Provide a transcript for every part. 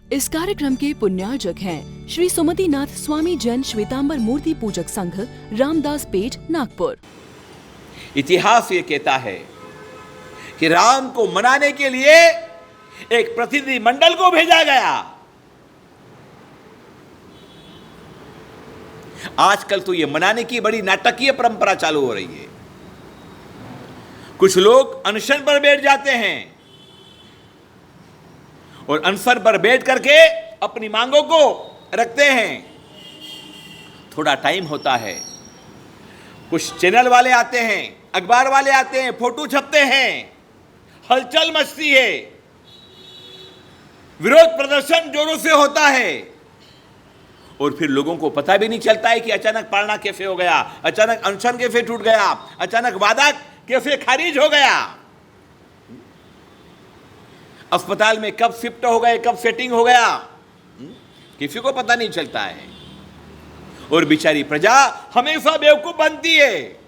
इस कार्यक्रम के पुण्यार्जक हैं श्री सुमतिनाथ स्वामी जैन श्वेतांबर मूर्ति पूजक संघ, रामदास पेठ, नागपुर। इतिहास ये कहता है कि राम को मनाने के लिए एक प्रतिनिधि मंडल को भेजा गया। आजकल तो ये मनाने की बड़ी नाटकीय परंपरा चालू हो रही है। कुछ लोग अनशन पर बैठ जाते हैं और अनशन पर बैठ करके अपनी मांगों को रखते हैं। थोड़ा टाइम होता है, कुछ चैनल वाले आते हैं, अखबार वाले आते हैं, फोटो छपते हैं, हलचल मचती है, विरोध प्रदर्शन जोरों से होता है और फिर लोगों को पता भी नहीं चलता है कि अचानक पालना कैसे हो गया, अचानक अनशन कैसे टूट गया, अचानक वादा कैसे खारिज हो गया, अस्पताल में कब शिफ्ट हो गए, कब सेटिंग हो गया, किसी को पता नहीं चलता है। और बेचारी प्रजा हमेशा बेवकूफ बनती है,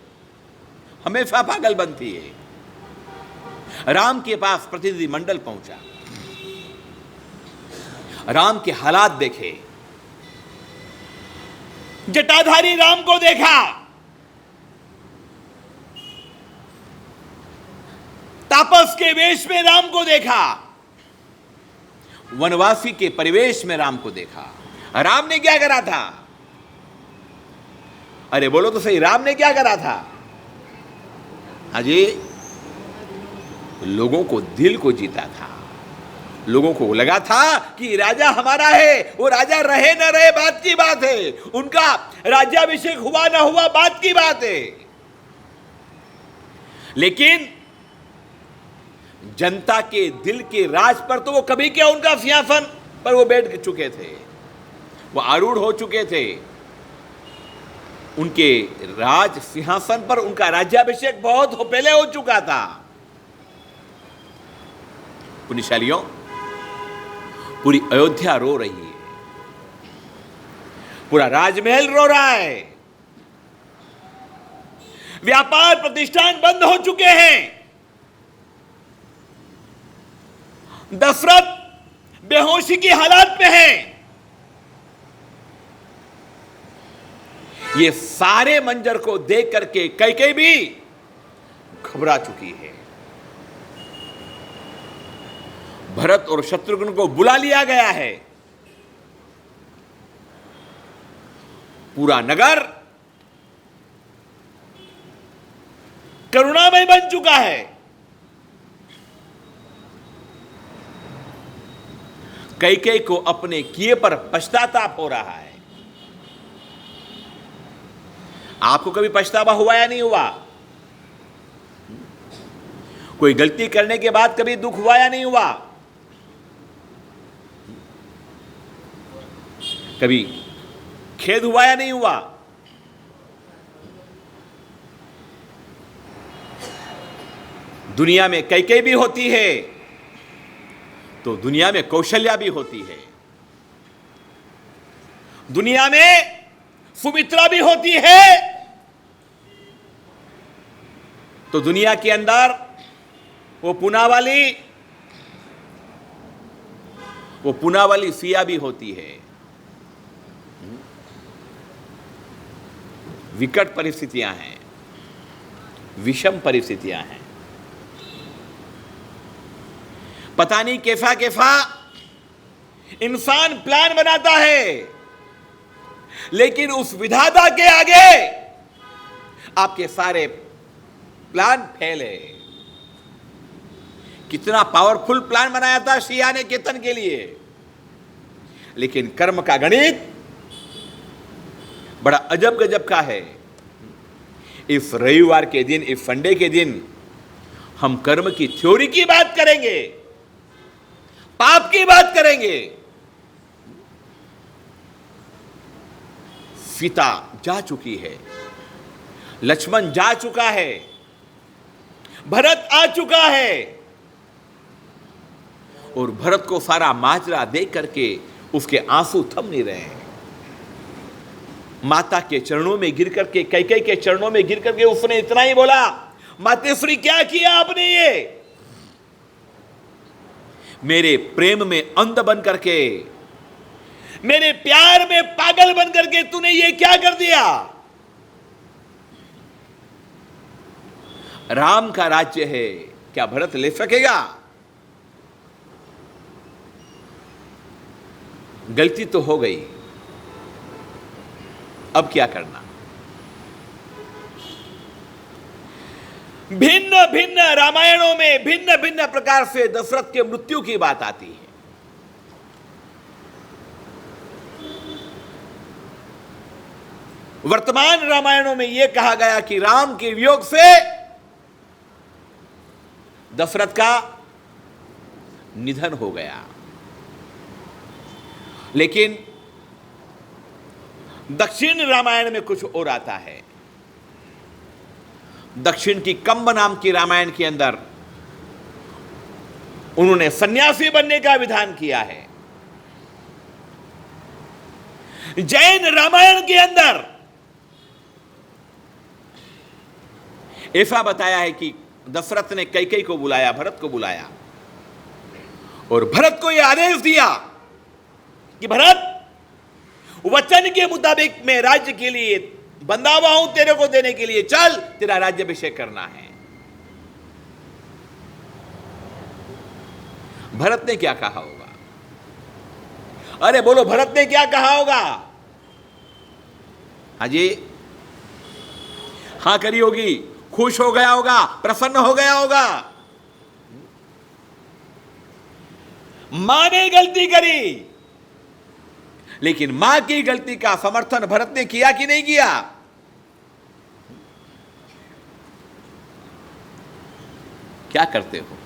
हमेशा पागल बनती है। राम के पास प्रतिनिधि मंडल पहुंचा, राम के हालात देखे, जटाधारी राम को देखा, तापस के वेश में राम को देखा, वनवासी के परिवेश में राम को देखा। राम ने क्या करा था? अरे बोलो तो सही, राम ने क्या करा था? अजय, लोगों को दिल को जीता था। लोगों को लगा था कि राजा हमारा है, वो राजा रहे न रहे बात की बात है, उनका राज्याभिषेक हुआ न हुआ बात की बात है। लेकिन जनता के दिल के राज पर तो वो कभी क्या उनका सिंहासन पर वो बैठ चुके थे, वो आरूढ़ हो चुके थे। उनके राज सिंहासन पर उनका राज्याभिषेक बहुत पहले हो चुका था। पुण्यशालियों, पूरी अयोध्या रो रही है, पूरा राजमहल रो रहा है, व्यापार प्रतिष्ठान बंद हो चुके हैं, दशरथ बेहोशी की हालत में है। ये सारे मंजर को देख करके कैकेयी भी घबरा चुकी है। भरत और शत्रुघ्न को बुला लिया गया है। पूरा नगर करुणामय बन चुका है। कैकेयी को अपने किए पर पछताताप हो रहा है। आपको कभी पछतावा हुआ या नहीं हुआ? कोई गलती करने के बाद कभी दुख हुआ या नहीं हुआ? कभी खेद हुआ या नहीं हुआ? दुनिया में कैकेयी भी होती है तो दुनिया में कौशल्या भी होती है। दुनिया में सुमित्रा भी होती है तो दुनिया के अंदर वो पूना वाली सिया भी होती है। विकट परिस्थितियां हैं, विषम परिस्थितियां हैं। पता नहीं कैसा कैसा इंसान प्लान बनाता है, लेकिन उस विधाता के आगे आपके सारे प्लान फेल है। कितना पावरफुल प्लान बनाया था सिया ने केतन के लिए, लेकिन कर्म का गणित बड़ा अजब गजब का है। इस रविवार के दिन, इस संडे के दिन हम कर्म की थ्योरी की बात करेंगे, पाप की बात करेंगे। सीता जा चुकी है, लक्ष्मण जा चुका है, भरत आ चुका है और भरत को सारा माजरा देख करके उसके आंसू थम नहीं रहे हैं। माता के चरणों में गिर करके, कैकेयी के चरणों में गिर करके उसने इतना ही बोला, मातेश्वरी क्या किया आपने ये? मेरे प्रेम में अंध बन करके, मेरे प्यार में पागल बन करके तूने ये क्या कर दिया? राम का राज्य है, क्या भरत ले सकेगा? गलती तो हो गई, अब क्या करना? भिन्न भिन्न रामायणों में भिन्न भिन्न प्रकार से दशरथ के मृत्यु की बात आती है। वर्तमान रामायणों में यह कहा गया कि राम के वियोग से दशरथ का निधन हो गया। लेकिन दक्षिण रामायण में कुछ और आता है। दक्षिण की कंब नाम की रामायण के अंदर उन्होंने सन्यासी बनने का विधान किया है। जैन रामायण के अंदर ऐसा बताया है कि दशरथ ने कैकेयी को बुलाया, भरत को बुलाया, और भरत को यह आदेश दिया कि भरत, वचन के मुताबिक मैं राज्य के लिए बंधा हुआ हूं, तेरे को देने के लिए चल, तेरा राज्याभिषेक करना है। भरत ने क्या कहा होगा? अरे बोलो, भरत ने क्या कहा होगा? हाजी, हां करी होगी, खुश हो गया होगा, प्रसन्न हो गया होगा। मां ने गलती करी, लेकिन मां की गलती का समर्थन भरत ने किया कि नहीं किया? क्या करते हो?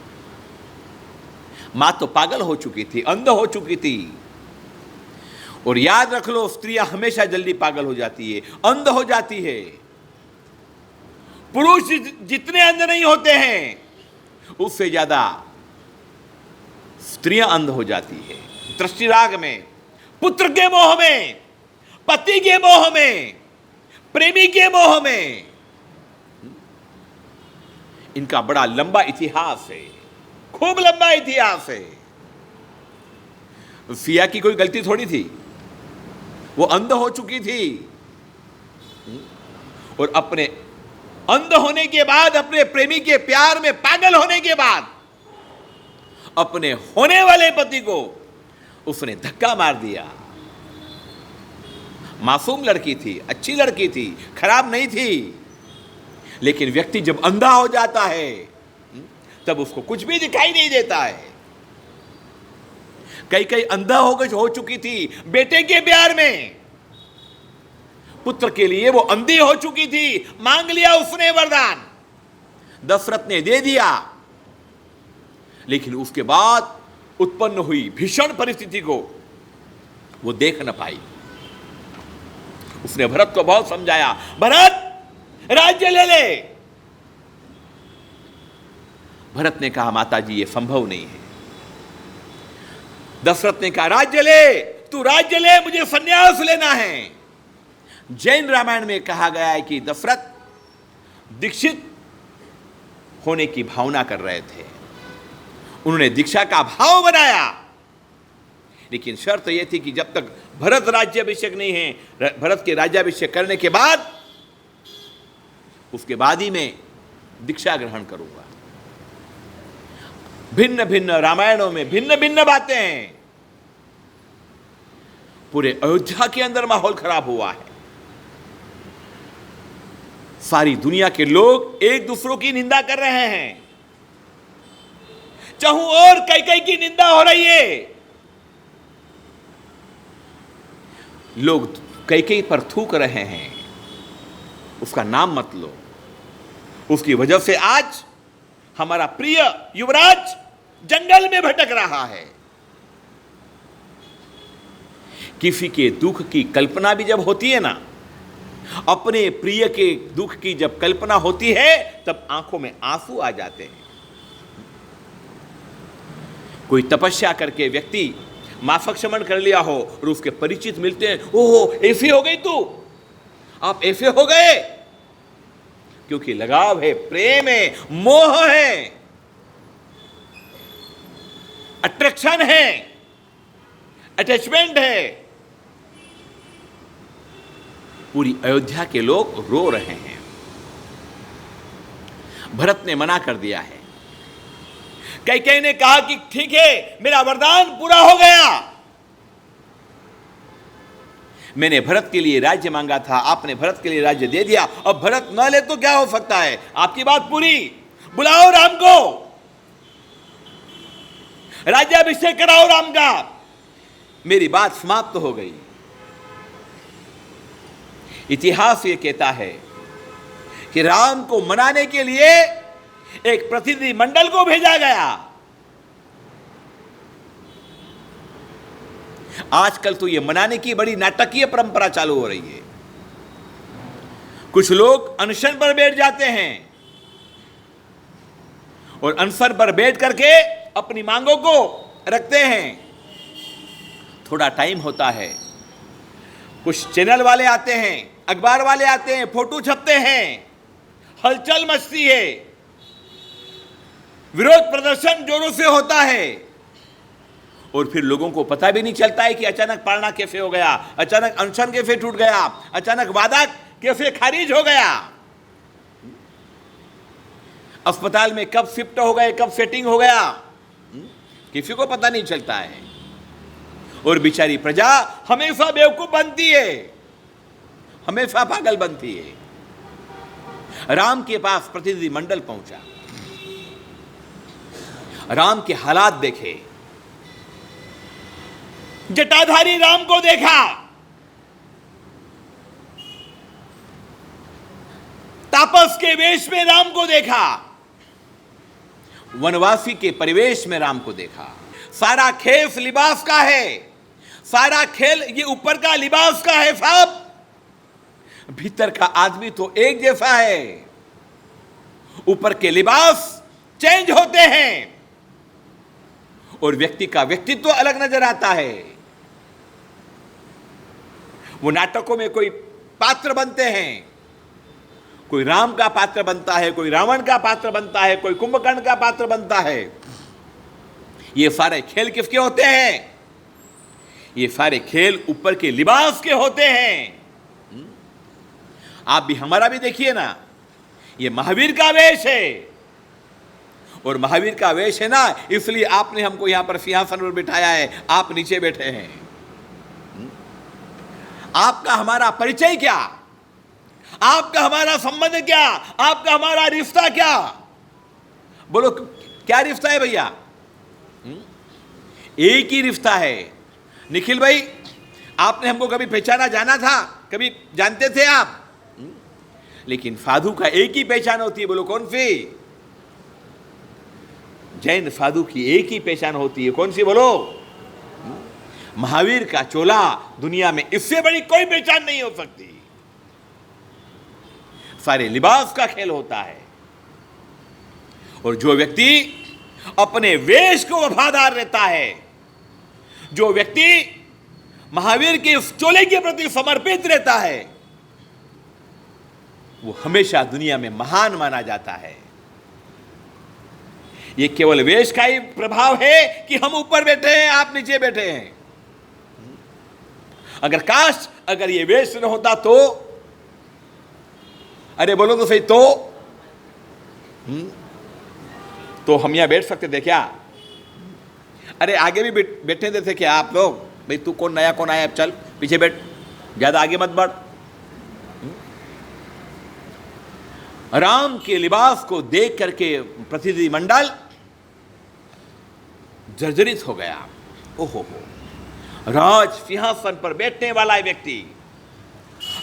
मां तो पागल हो चुकी थी, अंध हो चुकी थी। और याद रख लो, स्त्रियां हमेशा जल्दी पागल हो जाती है, अंध हो जाती है। पुरुष जितने अंध नहीं होते हैं, उससे ज्यादा स्त्रियां अंध हो जाती है। दृष्टिराग में, पुत्र के मोह में, पति के मोह में, प्रेमी के मोह में। इनका बड़ा लंबा इतिहास है, खूब लंबा इतिहास है। सिया की कोई गलती थोड़ी थी, वो अंध हो चुकी थी, और अपने अंध होने के बाद, अपने प्रेमी के प्यार में पागल होने के बाद, अपने होने वाले पति को उसने धक्का मार दिया। मासूम लड़की थी, अच्छी लड़की थी, खराब नहीं थी। लेकिन व्यक्ति जब अंधा हो जाता है, तब उसको कुछ भी दिखाई नहीं देता है। कई अंधा हो चुकी थी बेटे के प्यार में, पुत्र के लिए वो अंधी हो चुकी थी। मांग लिया उसने वरदान, दशरथ ने दे दिया, लेकिन उसके बाद उत्पन्न हुई भीषण परिस्थिति को वो देख न पाई। उसने भरत को बहुत समझाया, भरत राज्य ले ले। भरत ने कहा, माताजी ये संभव नहीं है। दशरथ ने कहा, राज्य ले, तू राज्य ले, मुझे संन्यास लेना है। जैन रामायण में कहा गया है कि दशरथ दीक्षित होने की भावना कर रहे थे, उन्होंने दीक्षा का भाव बनाया। लेकिन शर्त यह थी कि जब तक भरत राज्याभिषेक नहीं है, भरत के राज्याभिषेक करने के बाद, उसके बाद ही मैं दीक्षा ग्रहण करूंगा। भिन्न भिन्न रामायणों में भिन्न भिन्न बातें हैं। पूरे अयोध्या के अंदर माहौल खराब हुआ है। सारी दुनिया के लोग एक दूसरों की निंदा कर रहे हैं। चाहूं और कैकेयी की निंदा हो रही है। लोग कैकेयी पर थूक रहे हैं, उसका नाम मत लो। उसकी वजह से आज हमारा प्रिय युवराज जंगल में भटक रहा है। किसी के दुख की कल्पना भी जब होती है ना, अपने प्रिय के दुख की जब कल्पना होती है, तब आंखों में आंसू आ जाते हैं। कोई तपस्या करके व्यक्ति माफक शमन कर लिया हो और उसके परिचित मिलते हैं, ओहो ऐसी हो गई तू, आप ऐसे हो गए क्योंकि लगाव है, प्रेम है, मोह है, अट्रैक्शन है, अटैचमेंट है। पूरी अयोध्या के लोग रो रहे हैं। भरत ने मना कर दिया है। कैकेयी ने कहा कि ठीक है, मेरा वरदान पूरा हो गया, मैंने भरत के लिए राज्य मांगा था, आपने भरत के लिए राज्य दे दिया, अब भरत न ले तो क्या हो सकता है, आपकी बात पूरी, बुलाओ राम को, राज्याभिषेक कराओ राम का, मेरी बात समाप्त हो गई। इतिहास ये कहता है कि राम को मनाने के लिए एक प्रतिनिधि मंडल को भेजा गया। आजकल तो ये मनाने की बड़ी नाटकीय परंपरा चालू हो रही है। कुछ लोग अनशन पर बैठ जाते हैं और अनशन पर बैठ करके अपनी मांगों को रखते हैं। थोड़ा टाइम होता है, कुछ चैनल वाले आते हैं, अखबार वाले आते हैं, फोटो छपते हैं, हलचल मचती है, विरोध प्रदर्शन जोरों से होता है और फिर लोगों को पता भी नहीं चलता है कि अचानक पालना कैसे हो गया, अचानक अनशन कैसे टूट गया, अचानक वादा कैसे खारिज हो गया, अस्पताल में कब शिफ्ट हो गए, कब सेटिंग हो गया, किसी को पता नहीं चलता है। और बेचारी प्रजा हमेशा बेवकूफ बनती है, हमेशा पागल बनती है। राम के पास प्रतिनिधि मंडल पहुंचा, राम के हालात देखे, जटाधारी राम को देखा, तापस के वेश में राम को देखा, वनवासी के परिवेश में राम को देखा। सारा खेल लिबास का है, सारा खेल ये ऊपर का लिबास का है साहब, भीतर का आदमी तो एक जैसा है। ऊपर के लिबास चेंज होते हैं और व्यक्ति का व्यक्तित्व अलग नजर आता है। वो नाटकों में कोई पात्र बनते हैं, कोई राम का पात्र बनता है, कोई रावण का पात्र बनता है, कोई कुंभकर्ण का पात्र बनता है। ये सारे खेल किसके होते हैं? ये सारे खेल ऊपर के लिबास के होते हैं। आप भी, हमारा भी देखिए ना, ये महावीर का वेश है और महावीर का वेश है ना, इसलिए आपने हमको यहां पर सिंहासन पर बिठाया है, आप नीचे बैठे हैं। आपका हमारा परिचय क्या? आपका हमारा संबंध क्या? आपका हमारा रिश्ता क्या? बोलो, क्या रिश्ता है भैया? एक ही रिश्ता है। निखिल भाई, आपने हमको कभी पहचाना जाना था? कभी जानते थे आप? लेकिन साधु का एक ही पहचान होती है। बोलो, कौन सी? जैन साधु की एक ही पहचान होती है। कौन सी? बोलो। महावीर का चोला, दुनिया में इससे बड़ी कोई पहचान नहीं हो सकती। सारे लिबास का खेल होता है और जो व्यक्ति अपने वेश को वफादार रहता है, जो व्यक्ति महावीर के इस चोले के प्रति समर्पित रहता है, वो हमेशा दुनिया में महान माना जाता है। ये केवल वेश का ही प्रभाव है कि हम ऊपर बैठे हैं, आप नीचे बैठे हैं। अगर काश अगर ये वेश न होता तो, अरे बोलो तो सही, तो हम यहां बैठ सकते थे क्या? अरे आगे भी बैठे थे क्या आप लोग? भाई तू कौन नया कौन आया, अब चल पीछे बैठ, ज्यादा आगे मत बढ़। राम के लिबास को देख करके प्रतिनिधि मंडल जर्जरित हो गया। ओहो, राज सिंहासन पर बैठने वाला व्यक्ति,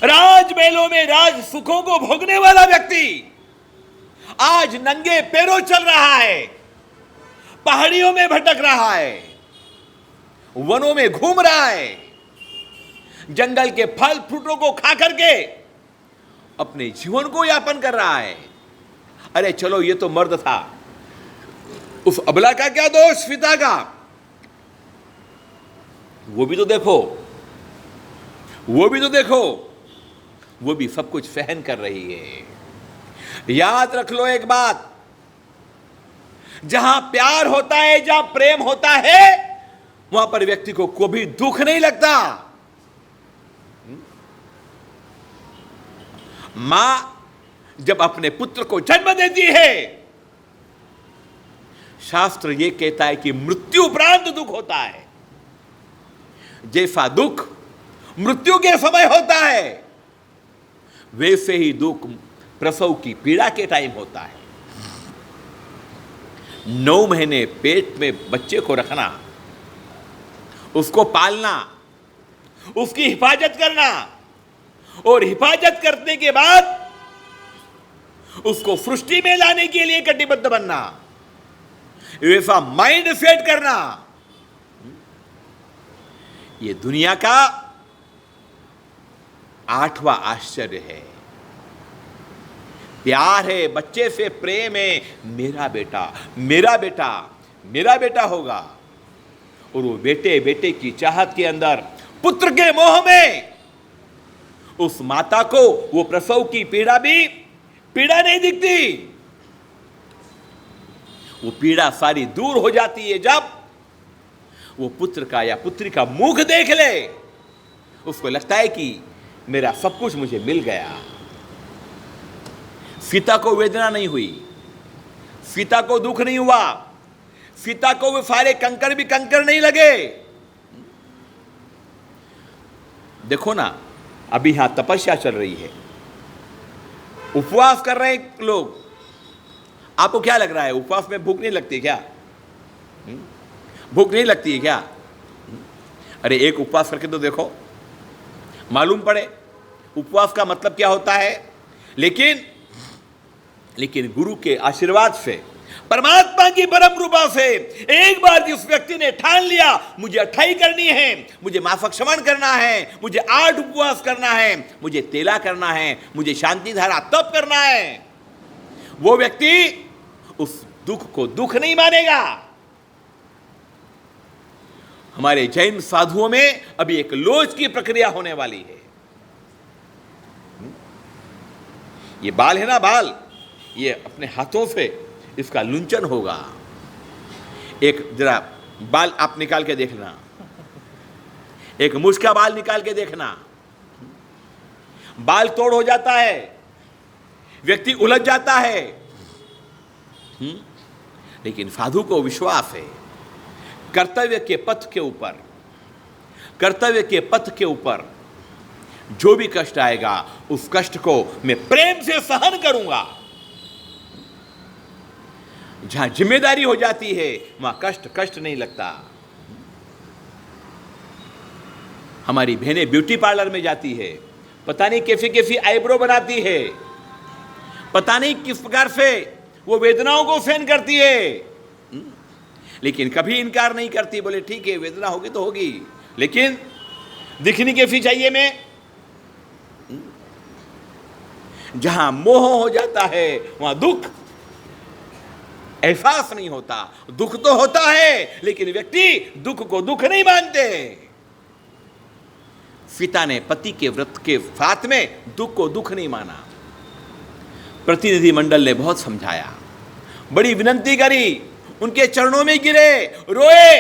राजमहलों में राज सुखों को भोगने वाला व्यक्ति आज नंगे पैरों चल रहा है, पहाड़ियों में भटक रहा है, वनों में घूम रहा है, जंगल के फल फ्रूटों को खा करके अपने जीवन को यापन कर रहा है। अरे चलो, ये तो मर्द था, उस अबला का क्या दोष, पिता का? वो भी तो देखो, वो भी तो देखो। वो भी सब कुछ सहन कर रही है। याद रख लो एक बात, जहां प्यार होता है, जहां प्रेम होता है, वहां पर व्यक्ति को कभी दुख नहीं लगता। मां जब अपने पुत्र को जन्म देती है, शास्त्र यह कहता है कि मृत्यु उपरांत दुख होता है। जैसा दुख मृत्यु के समय होता है, वैसे ही दुख प्रसव की पीड़ा के टाइम होता है। 9 महीने पेट में बच्चे को रखना, उसको पालना, उसकी हिफाजत करना, और हिफाजत करने के बाद उसको सृष्टि में लाने के लिए कटिबद्ध बनना, वैसा माइंड सेट करना, ये दुनिया का 8वां आश्चर्य है। प्यार है, बच्चे से प्रेम है, मेरा बेटा मेरा बेटा मेरा बेटा होगा। और वो बेटे बेटे की चाहत के अंदर, पुत्र के मोह में, उस माता को वो प्रसव की पीड़ा भी पीड़ा नहीं दिखती। वो पीड़ा सारी दूर हो जाती है जब वो पुत्र का या पुत्री का मुख देख ले। उसको लगता है कि मेरा सब कुछ मुझे मिल गया। सीता को वेदना नहीं हुई, सीता को दुख नहीं हुआ, सीता को वो सारे कंकर भी कंकर नहीं लगे। देखो ना, अभी यहां तपस्या चल रही है, उपवास कर रहे हैं लोग। आपको क्या लग रहा है, उपवास में भूख नहीं लगती क्या? भूख नहीं लगती है क्या? अरे एक उपवास करके तो देखो, मालूम पड़े उपवास का मतलब क्या होता है। लेकिन गुरु के आशीर्वाद से, परमात्मा की परम कृपा से, एक बार जिस व्यक्ति ने ठान लिया मुझे 28 करनी है, मुझे माफक क्षमण करना है, मुझे 8 उपवास करना है, मुझे तेला करना है, मुझे शांति धारा तप करना है, वो व्यक्ति उस दुख को दुख नहीं मानेगा। हमारे जैन साधुओं में अभी एक लोच की प्रक्रिया होने वाली है। ये बाल है ना, बाल, ये अपने हाथों से इसका लुंचन होगा। एक जरा बाल आप निकाल के देखना, एक मुझ का बाल निकाल के देखना, बाल तोड़ हो जाता है, व्यक्ति उलझ जाता है। लेकिन साधु को विश्वास है, कर्तव्य के पथ के ऊपर, कर्तव्य के पथ के ऊपर जो भी कष्ट आएगा, उस कष्ट को मैं प्रेम से सहन करूंगा। जहां जिम्मेदारी हो जाती है वहां कष्ट नहीं लगता। हमारी बहनें ब्यूटी पार्लर में जाती है, पता नहीं कैसी कैसी आईब्रो बनाती है, पता नहीं किस प्रकार से वो वेदनाओं को सहन करती है, लेकिन कभी इनकार नहीं करती। बोले ठीक है, वेदना होगी तो होगी, लेकिन दिखनी कैसी चाहिए मैं। जहां मोह हो जाता है वहां दुख एहसास नहीं होता। दुख तो होता है, लेकिन व्यक्ति दुख को दुख नहीं मानते। सीता ने पति के व्रत के साथ में दुख को दुख नहीं माना। प्रतिनिधि मंडल ने बहुत समझाया, बड़ी विनती करी, उनके चरणों में गिरे, रोए,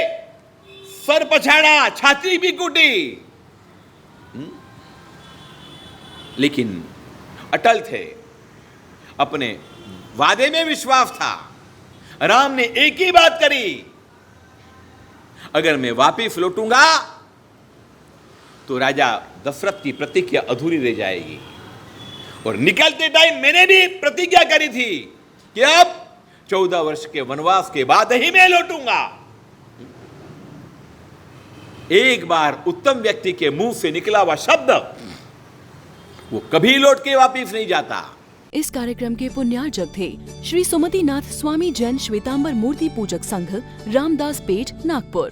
सर पछाड़ा, छाती भी कूटी, लेकिन अटल थे, अपने वादे में विश्वास था। राम ने एक ही बात करी, अगर मैं वापिस लौटूंगा तो राजा दशरथ की प्रतिज्ञा अधूरी रह जाएगी। और निकलते टाइम मैंने भी प्रतिज्ञा करी थी कि अब 14 वर्ष के वनवास के बाद ही मैं लौटूंगा। एक बार उत्तम व्यक्ति के मुंह से निकला हुआ शब्द वो कभी लौट के वापिस नहीं जाता। इस कार्यक्रम के पुण्यार्जक थे श्री सुमति नाथ स्वामी जैन श्वेतांबर मूर्ति पूजक संघ, रामदास पेठ, नागपुर।